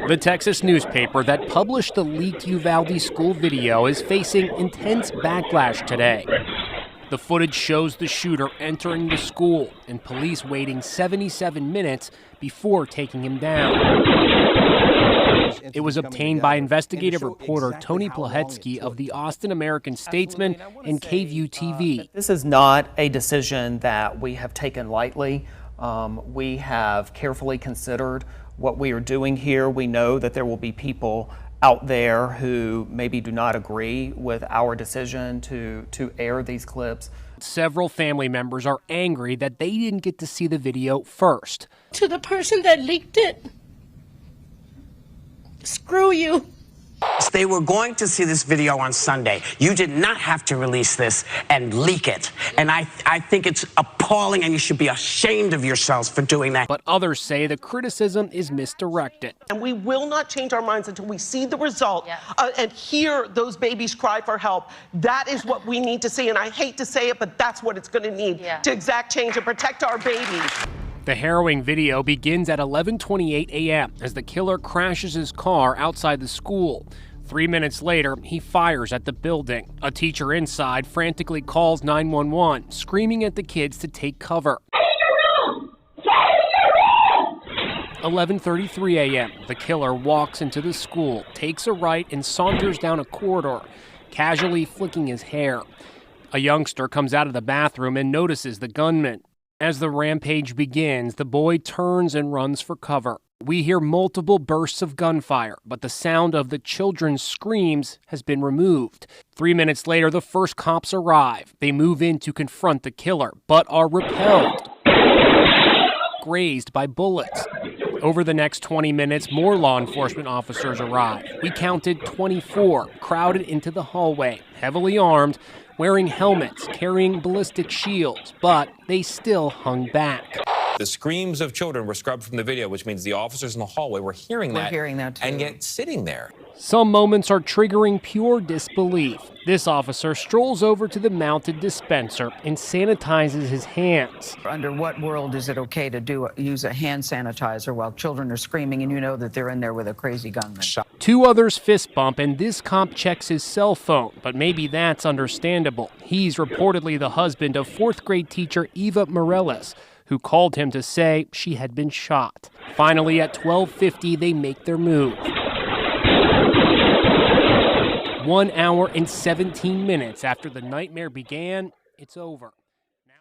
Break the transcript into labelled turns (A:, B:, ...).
A: The Texas newspaper that published the leaked Uvalde school video is facing intense backlash today. The footage shows the shooter entering the school and police waiting 77 minutes before taking him down. It was obtained by investigative reporter Tony Plahetsky of the Austin American-Statesman and KVUE TV.
B: This is not a decision that we have taken lightly. We have carefully considered what we are doing here. We know that there will be people out there who maybe do not agree with our decision to air these clips.
A: Several family members are angry that they didn't get to see the video first.
C: To the person that leaked it, screw you.
D: They were going to see this video on Sunday. You did not have to release this and leak it. And I think it's appalling, and you should be ashamed of yourselves for doing that.
A: But others say the criticism is misdirected.
E: And we will not change our minds until we see the result and hear those babies cry for help. That is what we need to see. And I hate to say it, but that's what it's going to need to exact change and protect our babies.
A: The harrowing video begins at 11:28 a.m. as the killer crashes his car outside the school. 3 minutes later, he fires at the building. A teacher inside frantically calls 911, screaming at the kids to take cover. 11:33 a.m. The killer walks into the school, takes a right, and saunters down a corridor, casually flicking his hair. A youngster comes out of the bathroom and notices the gunman. As the rampage begins, the boy turns and runs for cover. We hear multiple bursts of gunfire, but the sound of the children's screams has been removed. 3 minutes later, the first cops arrive. They move in to confront the killer, but are repelled, grazed by bullets. Over the next 20 minutes, more law enforcement officers arrive. We counted 24, crowded into the hallway, heavily armed, wearing helmets, carrying ballistic shields, but they still hung back.
F: The screams of children were scrubbed from the video, which means the officers in the hallway were hearing that too. And yet sitting there.
A: Some moments are triggering pure disbelief. This officer strolls over to the mounted dispenser and sanitizes his hands.
G: Under what world is it okay to use a hand sanitizer while children are screaming and you know that they're in there with a crazy gunman?
A: Two others fist bump and this cop checks his cell phone, but maybe that's understandable. He's reportedly the husband of fourth grade teacher Eva Morales, who called him to say she had been shot. Finally, at 12:50, they make their move. 1 hour and 17 minutes after the nightmare began, it's over.